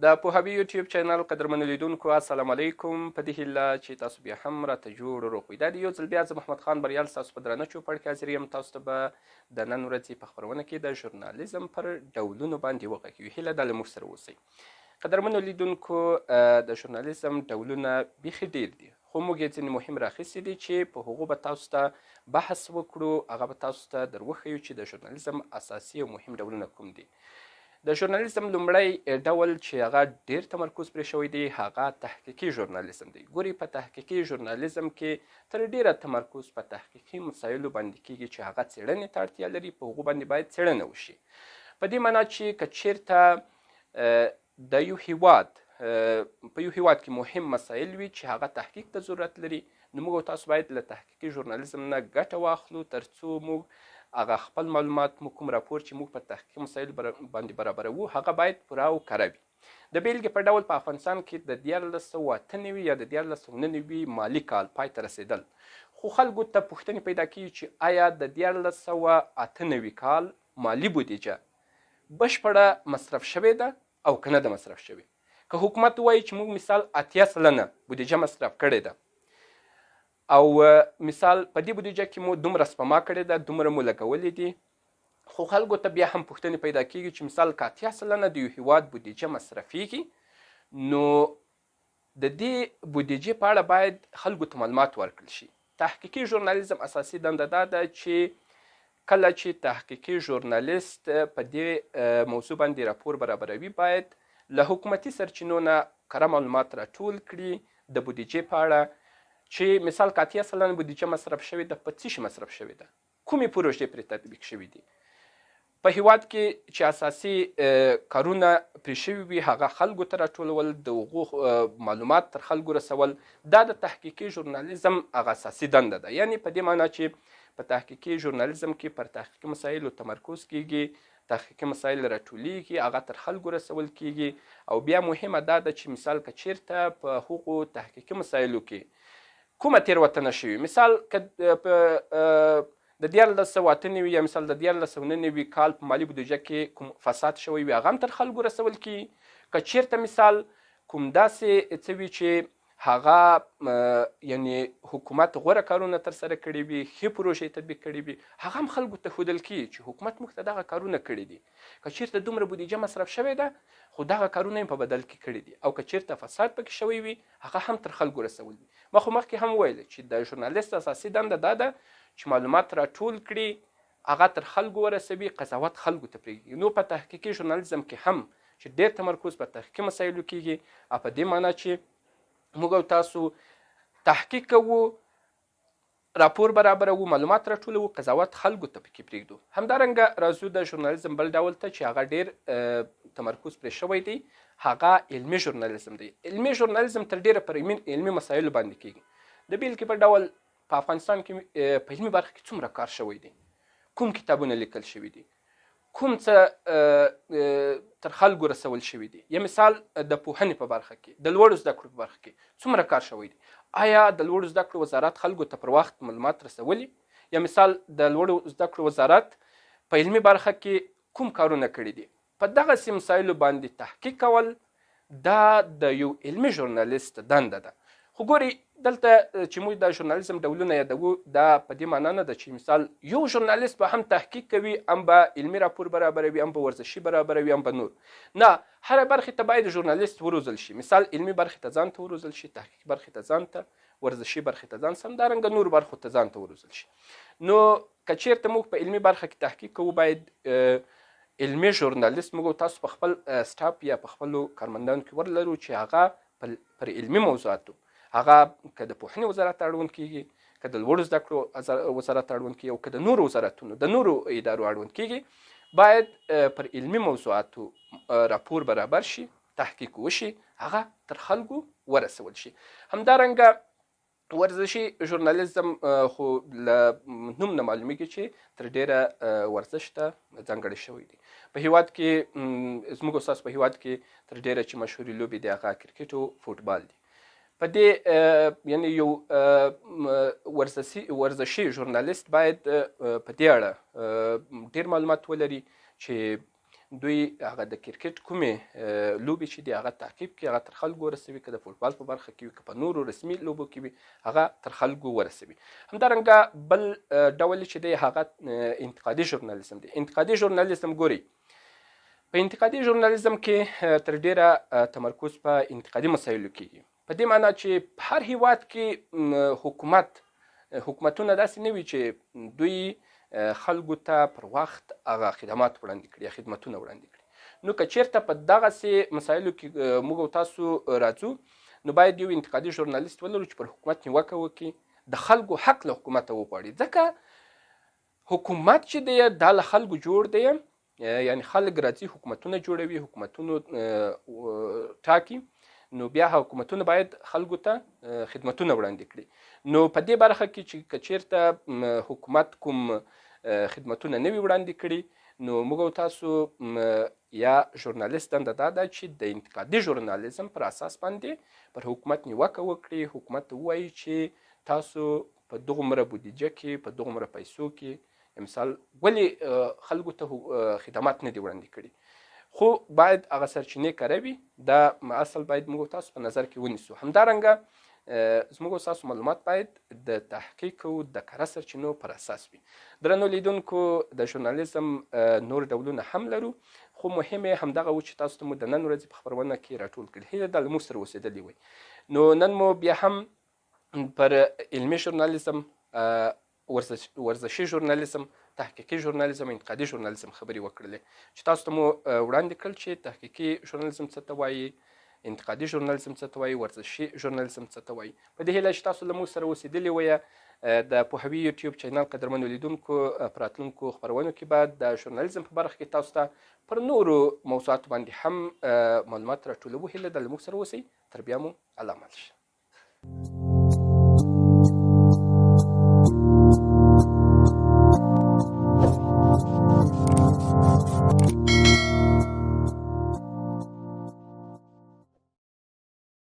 د پوهاوي یوټیوب چینل قدرمنو لیدونکو السلام علیکم. په دې هیله چې تاسو بیا هم راته جوړ روغ وي. دا د یو ځل بیا زه محمد خان بریال ستاسو په درانه چوپړ کې حاضر یم. تاسو ته به د نن ورځې په خپرونه کې د ژورنالیزم پر ډولونو باندې وغږیو. هیله ده له موږ سره اوسئ. قدرمنو لیدونکو د ژورنالیزم ډولونه بیخي ډېر دي، خو موږ یې ځینې مهم راخیستي دي چې په هغو به تاسو ته بحث وکړو. هغه به تاسو ته در وښیو چې د ژورنالیزم اساسي او مهم ډولونه کوم دي. د ژورنالیزم لومړی ډول چې هغه ډېر تمرکز پرې شوی دی هغه تحقیقي ژورنالیزم دی. ګورئ په تحقیقي ژورنالیزم کې تر ډېره تمرکز په تحقیقي مسایلو باندې کیږي چې هغه څېړنې ته اړتیا لري، په هغو باندې باید څېړنه وشي. په دې معنا چې که چېرته د یو هیواد په یو هیواد کې مهم مسایل وي چې هغه تحقیق ته ضرورت لري، نو موږ تاسو باید له تحقیقي ژورنالیزم نه ګټه واخلو تر څو موږ هغه خپل معلومات کوم راپور چې موږ په تحقیقي مسایلو باندې برابروو هغه باید پوره او کره وي. د بیلګې په ډول په افغانستان کې د 1998 یا د 1999 مالي کال پای ته رسېدل، خو خلکو ته پوښتنې پیدا کیږي چې آیا د 1998 کال مالي بودیجه بشپړه مصرف شوې ده او که نه ده مصرف شوې. که حکومت وایي چې موږ مثال 80 سلنه بودیجه مصرف کړې ده او مثال په دې بودیجه کې مو دومره سپما کړې ده، دومره مو لګولې دي، خو خلکو ته بیا هم پوښتنې پیدا کیږي چې مثال که 80 سلنه د یو هیواد بودیجه مصرفیږي، نو د دې بودیجې په اړه باید خلکو ته معلومات ورکړل شي. تحقیقي ژورنالیزم اساسي دنده دا ده چې کله چې تحقیقي ژورنالیست په دې موضوع باندې راپور برابروي باید له حکومتي سرچینو نه کره معلومات راټول کړي د بودیجې په اړه، چې مثال که 80 سلنه بودیجه مصرف شوې ده، په څه شي مصرف شوې ده، کومې پروژې پرې تطبیق شوي دي. په هیواد کې چې اساسي کارونه پرې شوي وي هغه خلکو ته راټولول، د هغو معلومات تر خلکو رسول، دا د تحقیقي ژورنالیزم هغه اساسي دنده ده. یعنې په دې معنا چې په تحقیقي ژورنالیزم کې پر تحقیقي مسایلو تمرکز کیږي، تحقیقي مسایل راټولیږي، هغه تر خلکو رسول کیږي. او بیا مهمه دا ده چې مثال که چیرته په هغو تحقیقي مسایلو کې کومه تېروتنه شوي، مثال که د 1998 یا مثال د 1999 کال په مالي بودیجه کې کوم فساد شوی وي هغه هم تر خلکو رسول کیږي. که چیرته مثال کوم داسې څه وي چې هغه یعنی حکومت غوره کارونه ترسره کړي وي، ښې پروژې تطبیق کړي وي، هغه هم خلکو ته ښودل کیږي چې حکومت موږ ته دغه کارونه کړي دي. که چیرته دومره بودیجه مصرف شوې ده خو دغه کارونه یې په بدل کې کړي دي، او که چیرته فساد پکې شوی وي هغه هم تر خلکو رسول دي. ما خو مخکې هم ویل چې د ژورنالیست اساسي دنده دا ده چې معلومات راټول کړي، هغه تر خلکو ورسوي، قضاوت خلکو ته پرېږدي. نو په تحقیقي ژورنالیزم کې هم چې ډېر تمرکز په تحقیقي مسایلو کیږي، په دې معنا چې موږ او تاسو تحقیق کوو، راپور برابروو، معلومات راټولوو، قضاوت خلکو ته پکې پرېږدو. همدارنګه راځو د ژورنالیزم بل ډول ته چې هغه ډېر تمرکز پرې شوی دی، هغه علمي ژورنالیزم دی. علمي ژورنالیزم تر ډېره پر علمي مسایلو باندې کیږي. د بیلګې په ډول په افغانستان کې په علمي برخه کې څومره کار شوی دی، کوم کتابونه لیکل شوي دي، کوم څه تر خلکو رسول شوي دي. یا مثال د پوهنې په برخه کې، د لوړو زده کړو په برخه کې څومره کار شوی دی، آیا د لوړو زده کړو وزارت خلکو ته پر وخت معلومات رسولي؟ یا مثال د لوړو زده کړو وزارت په علمي برخه کې کوم کارونه کړي دي؟ په دغسې مسایلو باندې تحقیق کول دا د یو علمي ژورنالیست دنده ده. خو ګورئ دلته چې موږ د ژورنالیزم ډولونه یادوو، دا په دې معنا نه ده چې مثال یو ژورنالیست به هم تحقیق کوي، هم به علمي راپور برابروي، هم به ورزشي برابروي، هم به نور. نه، هره برخې ته باید ژورنالیست وروزل شي. مثال علمي برخې ته ځان ته وروزل شي، تحقیق برخې ته ځان ته، ورزشي برخې ته ځان ته، همدارنګه نور برخو ته ځان ته وروزل شي. نو که چیرته موږ په علمي برخه کې تحقیق کوو باید علمي ژورنالیست موږ تاسو په خپل سټاف یا په خپلو کارمندانو کې ورلرو چې هغه پر علمي موضوعاتو، هغه که د پوهنې وزارت اړوند کیږي، که د لوړو زده کړو وزارت اړوند کیږي، او که د نورو وزارتونو د نورو ادارو اړوند کیږي، باید پر علمي موضوعاتو راپور برابر شي، تحقیق وشي، هغه تر خلکو ورسول شي. همدارنګه ورزشي ژورنالیزم خو له نوم نه معلومیږي چې تر ډیره ورزش ته ځانګړی شوی دی. په هیواد کې زموږ ستاسو په هیواد کې تر ډیره چې مشهورې لوبې دي هغه کرکټ او فوټبال دي. په دې یعنی یو ورزشي ژورنالیست باید په دې اړه ډېر معلومات ولري چې دوی هغه د کرکټ کومې لوبې چې دي هغه تعقیب کړي، هغه تر خلکو ورسوي، که د فوټبال په برخه کې وي که په نورو رسمي لوبو کې وي هغه تر خلکو ورسوي. همدارنګه بل ډول چې دی هغه انتقادي ژورنالیزم دی. انتقادي ژورنالیزم ګورئ په انتقادي ژورنالیزم کې تر ډیره تمرکز په انتقادي مسایلو کېږي، په دې معنی چې په هر هیواد کې حکومتونه داسې نه وي چې دوی خلکو ته پر وخت هغه خدمات وړاندې کړي یا خدمتونه وړاندې کړي. نو که چیرته په دغسې مسایلو کې موږ او تاسو راځو نو باید یو انتقادي ژورنالیست ولرو چې پر حکومت نیوکه وکړي، د خلکو حق له حکومته وغواړي، ځکه حکومت چې دی دا له خلکو جوړ دی، یعنی خلک راځي حکومتونه جوړوي، حکومتونو ټاکي، نو بیا حکومتونه باید خلکو ته خدمتونه وړاندې کړي. نو په دې برخه کې چې که چیرته حکومت کوم خدمتونه نه وي وړاندې کړي نو موږ او تاسو یا ژورنالیست دنده دا ده چې د انتقادي ژورنالیزم پر اساس باندې پر حکومت نیوکه وکړي، حکومت ته ووایي چې تاسو په دغومره بودیجه کې په دغومره پیسو کې مثال ولې خلکو ته خدمات نه دي وړاندې کړي. خو باید هغه سرچینې کره وي، دا اصل باید موږ تاسو په نظر کې ونیسو. همدارنګه زموږ تاسو معلومات باید د تحقیق او د کره سرچینو پر اساس وي. درنو لیدونکو د ژورنالیزم نور ډولونه هم لرو، خو مهم یې همدغه و چې تاسو ته مو د نن ورځې په خپرونه کې راټول کړي. هیله ده له موږ سره اوسېدلي وئ. نو نن مو بیا هم پر علمي ژورنالیزم، ورزشي ژورنالیزم، تحقیقي ژورنالیزم، انتقادي ژورنالیزم خبرې وکړلې چې تاسو ته مو وړاندې کړل چې تحقیقي ژورنالیزم څه ته وایي، انتقادي ژورنالیزم څه ته وایي، ورزشي ژورنالیزم څه ته وایي. په دې هیله چې تاسو له موږ سره اوسېدلي ویه. د پوهوي یوټیوب چینل قدرمنو لیدونکو په راتلونکو خپرونو کې به د ژورنالیزم په برخه کې تاسو ته پر نورو موضوعاتو باندې هم معلومات راټولوو. هیله ده له موږ سره اوسئ. تر بیا مو الله مل شه.